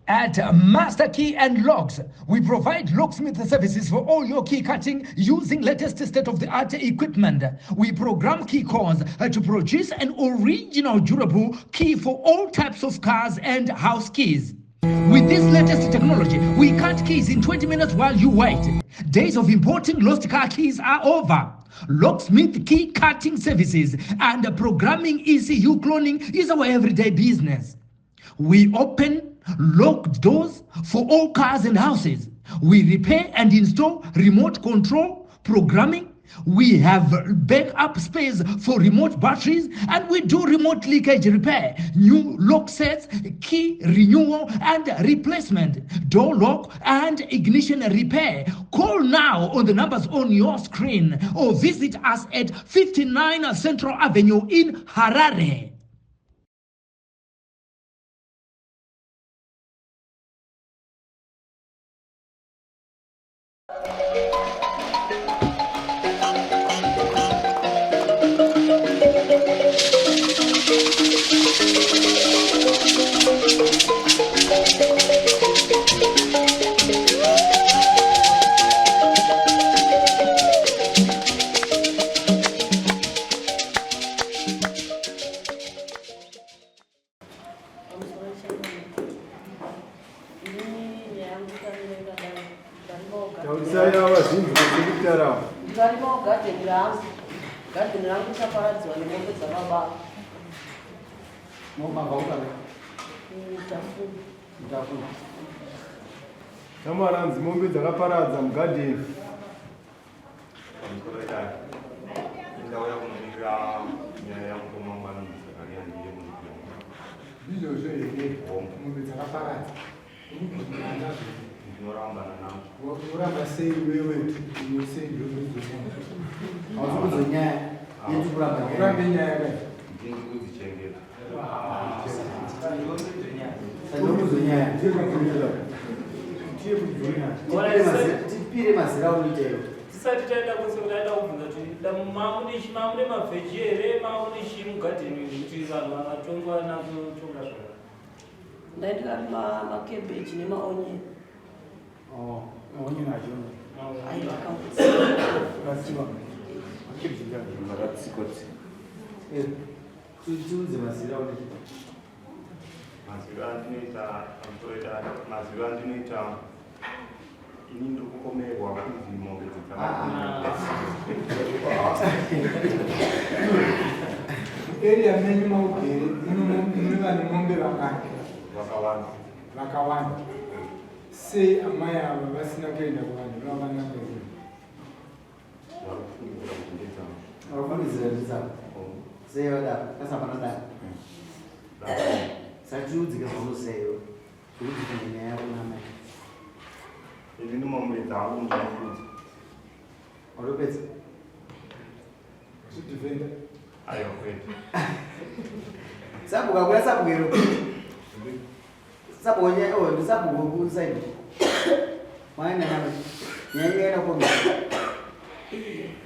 At Master Key and Locks, we provide locksmith services for all your key cutting using latest state-of-the-art equipment. We program key cores to produce an original durable key for all types of cars and house keys. With this latest technology, we cut keys in 20 minutes while you wait. Days of importing lost car keys are over. Locksmith key cutting services and programming ECU cloning is our everyday business. We open locked doors for all cars and houses. We repair and install remote control programming. We have backup space for remote batteries, and we do remote leakage repair, new lock sets, key renewal and replacement, door lock and ignition repair. Call now on the numbers on your screen or visit us at 59 Central Avenue in Harare. Tamaranzi mombe dzakaparadza mugadheni. Izvozvo here mombe dzakaparadza. Unoramba sei wewe unosei urambe nyaya kai tipire mazira unoiteyo tisati taenda kwese kuti aida kubvunza kuti mamune mavheji here maune chii mugadheni kuti vanhu vangatongwa nakutonga zvaka ndaitira makebheji nemaonyeni maonyeni acho tiudze mazira unoita mazira andinoita ini ndiri kukomerwa kuti mombe area menyu maugere mune vane mombe vakawanda sei amai ava vasina kuenda kuvanhu vavanaka vafungidzira nditsavo sei vadaro kasapanadaro satiudzike zvaunoseyo tiudzike nyaya yako namai ini ndi mombe dzangu ndinofudza walopedza chidhivenda ayo kwete sabuka kula sabukero sabunya ndisabuka kusaidi maana nama nyanya kwa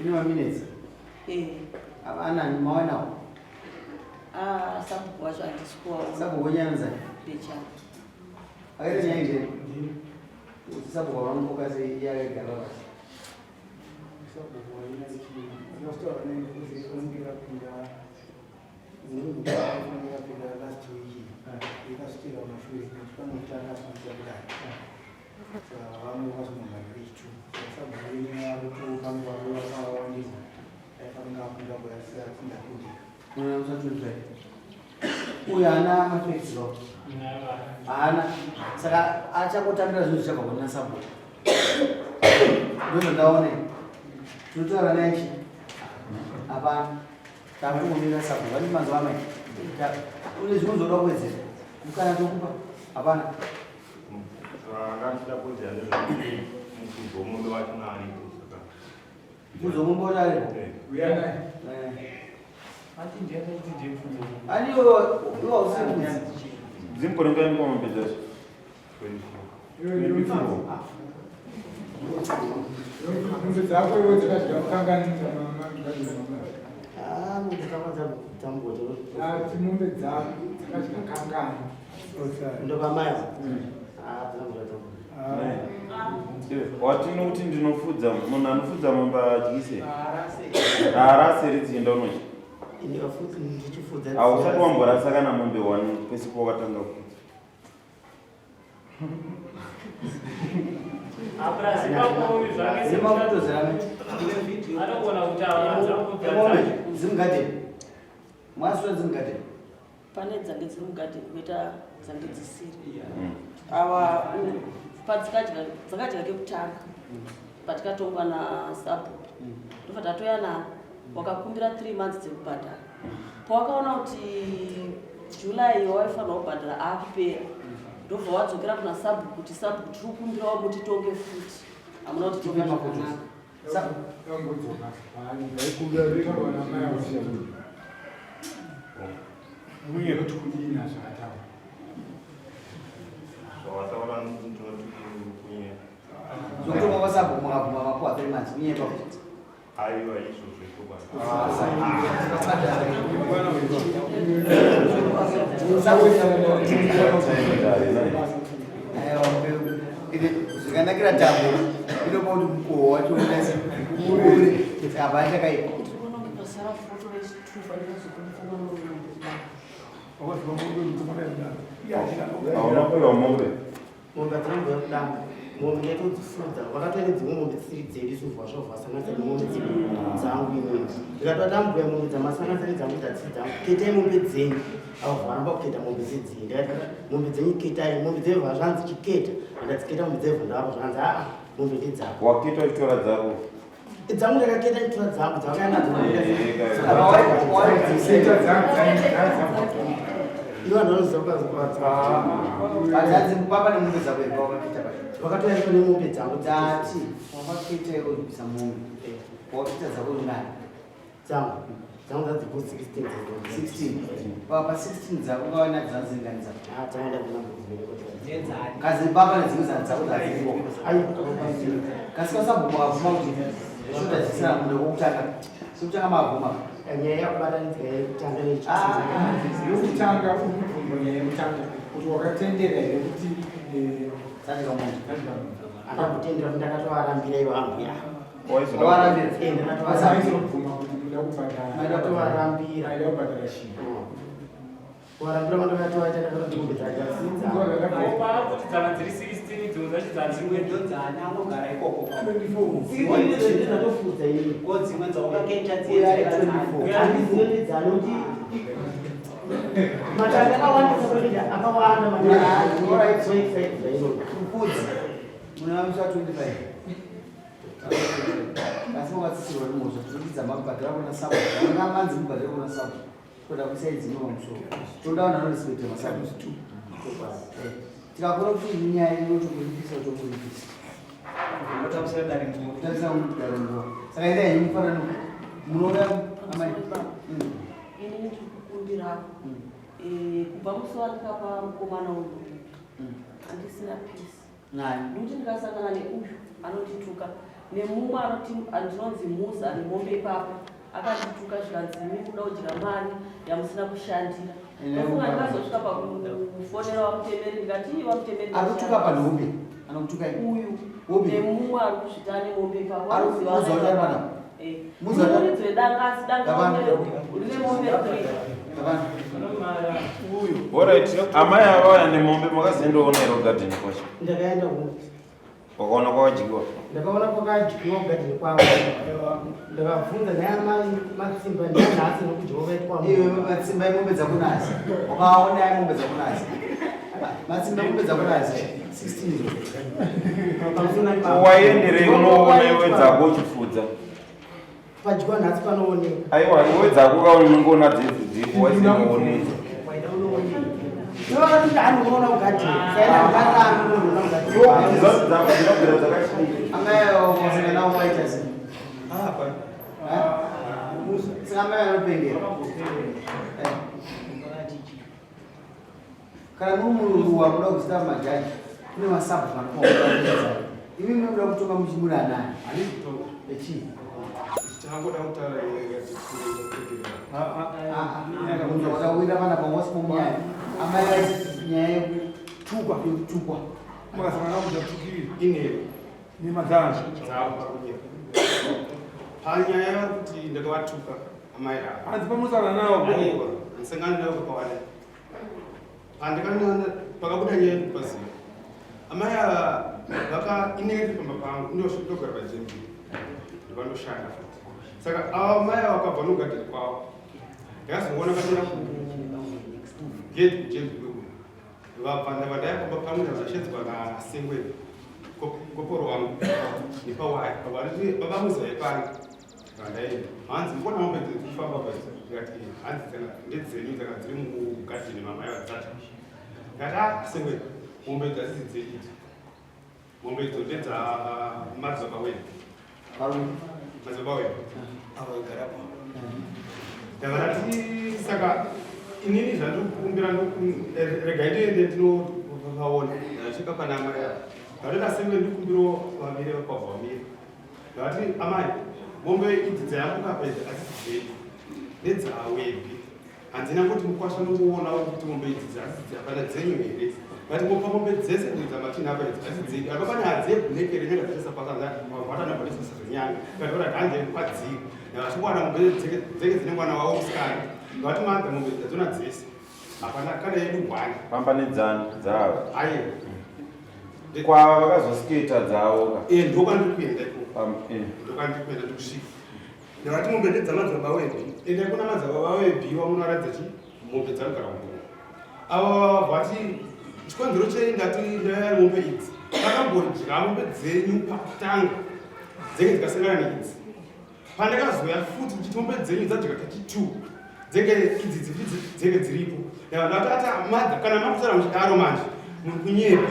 ini ma minutes ana maana sabu wacho andisikuwa sabu nyanza pecha aire nyanje sabu kwa wangu kazi ya galawa sabu kwa ina iki nostora nene kuzikongira pinda zingukira pinda last week ikasitira mashuri kama mtana sanjabla vanhu vazomanarichu sabu ine yarutu kangwa wa wandiza yakanga kunda kwa sasa ndakuti unamusatulwe uya ana mafexro ana saka achakotambira zvinhu zvakabva kuna sabu ndozvo ndaone tinotaura naichi hapana takuonera sabu vane mazuva mai une zvimwe zvoda kuwedzera mukana tokupa hapana ngatichapodza muzomombe wacho naaripo saka muzomombe wacho aripo uyanaye ani iwa usimuzi zimporenga mombe dzacho mombe dzako iwe dzakadya kukanganisa mombe dzako dzakadya kangani ndopamaya Watinokuti ndinofudza munhu anofudza mombe adyise haaraseri dzienda unochi hausati wamborasa kana mombe 1 pese pawakatanga kufudza pane dzange dziri mugadheni kuita dzange dzisiri ava dzakadya kekutanga patikatongwa nasabu ndofa tatoya navo wakakumbira 3 months dzekubhadhara pawakaona kuti July waifanira kubhadhara akupera ndobva wadzokera kuna sabu kuti tiri kukumbirawo mutitonge futi hamuna kuti tonga uye kuti kudina zvakataura zvawataura ndinoti kunye zokutoma kwasabu mwakabvuma makuwa 3 months kunyepa kuti aiwa izvozvo ikobva zvikanakira tambo inopa kuti mukoho wacho uri apa achakaipa haunakuiwa mombe mombe dzinongoya kudamba mombe ndatodzifudza vakatoine dzimwe mombe dzisiri dzedu suvhasvasanganisa nemombe dzedu dzangu imweni ndikatotambuya mombe dzamasanganisani dzangu dzadzisi dzangu ketai mombe dzenyu avo varamba kuketa mombe dzedzii ndikati mombe dzenyu ketai mombe dzevha zvanzi chiketa andadziketa mombe dzevha ndavo zvanzi mombe ndedzako wakita uchitora dzako dzangu ndakaketa nditora dzangu dzakainadzo ivo papa nemombe dzako wakakita vakatoyaiko nemombe dzangu dzati wakakita ikobvisa mombe wakakita dzako rinani dzangu dzadzipo 16 papa 16 dzako kawana dzazinganiza dzaenda kazi papa nedzimwe dzani dzako dzadziripo kasi kasabvuma wavhuma kuti zvodadzisira muda wokutanga sekutanga mavhuma nyaya yakubatanidza yekutanga yokutanga umubvumbo nyaya yekutanga kuti wakatendera here kuti sandika muntu andakutendera kuti ndakatovarambira ivo angu aizobvuma kuti muda ndakatovarambira kubhadhara chii varambira vandakatovaita ndakatotombe kuti dzana dziri 16 dzo zacho dzadzimwedodzana anogara ikoko ndatofudza ini dzimwe dzawakaketa dzimwe dzanoti matanga akawanda akawanda mupudzi muna vamisa 25 asi wakatsisirwa nemhosva tizokidza makubhadhara kuna sabu amanzi mubhadhara kuna sabu toda kuisai dzimwe pamusoro todaona norespekta masabu tikakona kuti nyaya inotokuripisa utomuripisa tarisira daringuva saka idai yemufanano munoda amai ini ndikukumbirapo kubva musi wandikapa mukomana uyu handisina pisi ndokuti ndikasangana neuyu anotituka nemumwe anoti andinonzi muzi ane mombe ipapa akatituka zvikanzi imi kuda kudya mari yamusina kushandira ndofunga ndikazosvika pakufonera wamutemeri ndikati wamutemeri arikutuka panombe anokutuka uyu nemumwe ari kusvita nemombe ipapa muzoridze dangasi rine mombe 3 Alright, amai avauya nemombe makazendoona iro gadheni kwacho ndakaenda wakaona kwakadyiwa ndakaona kwakadyiwa kugadheni kwavo ndakabvunza naamai matsimba ndianhasi nokudyiwa kaitwa matsimba emombe dzakunasi wakaona emombe dzakunasi matsimba emombe dzakunasi 16 waienderei unoona iwe dzako uchifudza padyiwa nhasi panooneka aiwa iwe dzako kaunongoona dzipo waisinoonei ndanoona ugadheni kana muri murungu wamuda kuzita majaji kune masabu vanoaa imi munoda kutonga muchimura nani echii tinangoda kutaura wakawira vana pawasi pomunyaya amai nyaya yekutukwa Mwakasangana kujatukiri. Ine. Ni madhanja. Zao pakunyika. Panyaya kuti ndakawatuka amai avo. Hanzi pamusana nawo. Aiwa, nsangana nawo kwawale. Andikana pakabuda nyaya kupaziva. Amai ava inenge pamba pangu ndosvitogara pajembi. Ndovandoshanda futi. Saka ava mai ava vakabva nogadhiri kwavo. Ndakazoona katira gate kujembi kwekuno. Vabva ndavandayakamba pamwe ndavashedzwa nasengweni. Koporo wangu nipawaya pavariti vavamuzi vaipanga vandaenda hanzi mbona mombe dzirikufamba basi ndikati hanzi dzana ndedzenyu dzaka dziri mugadhini mamai vadzata ndati sengwe mombe dzasisi dzeiti mombe idzo ndedza madzoka wenu madzoka wenu avaigarapo ndavati saka inini zvandikukumbira regai ndiende ndinovaona ndasvika pana mai avo Karena sembe ndikumbiro vamire vakabva vamire. Ndati amai, mombe idzi dzayamuka pedza asi nedzawepi. Handina kuti mukwasha nokuona kuti mombe idzi dzapana dzenyu here. Ngati ngopa mombe dzese dzamatina apa idzi asi dzedu. Akapana hadzebhulekere nyanga dzese pakanza mavhata nabhalisa zvenyanga. Ngati kuti hanje kwadziri. Ndakasvikuwana mombe dzeke dzine mwana wawo musikana. Ngati manga mombe dzadzona dzese. Hapana kana yedu gwani. Pambanedzana dzavo. Aye. Kwava vakazosiketa dzavo ndokwandikuenda ndokwandikuenda ndikusvika ndakati mombe ndedzamadzibaba webi ende kuna madzibaba webi wamunoratidza chi mombe dzanogara muno ava vati chikonzero cheindati ndayari mombe idzi vakambodya mombe dzenyu pakutanga dzenge dzikasangana neidzi pandakazoya futi kuti mombe dzenyu dzadya kachi 2 dzenge idzi dzenge dziripo ndakati madza kana makusara muchidaro manje muri kunyepa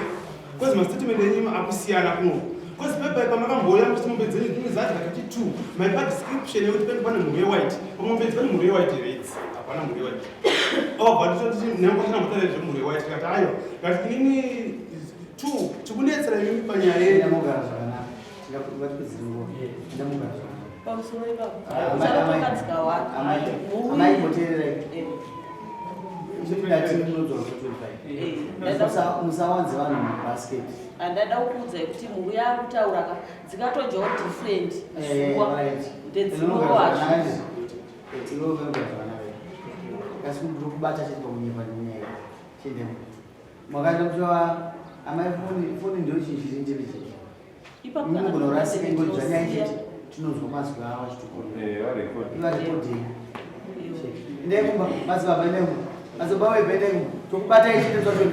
Because my statement is akusiyana kuno. Because paper pamakamboya kuti mombe dzenyu dzimwe dzati kakati 2. My part description yekuti pane mhuri white. Mombe dzine mhuri white rates. Hapana mhuri white. But kuti nemboshana mutare zvemhuri white kati ayo. Kati inini 2 chikunetsera imi panyaya yamugara zvakanaka. Tingati kuzivo. Ndamugara zvakanaka. Pamusoro ipapo. Zvakapakadzika wa. Amai boterera. Musawanze vanhu mubasket. Andada kuudza kuti munhu yakutaura dzikatojawo different. Ndedzinowacho. Kasi kubata chito munyepa nenyaya. Chinde. Mwakaenda kutoa amai foni ndio chizhinji intelligent. Ipapo munhu rasika ingojanya chete tinozwa mazwi awo chitukuru. Iva recording. Ndemba mazibaba ndemba. Azobaba ibhengu tokubata ichite zvacho.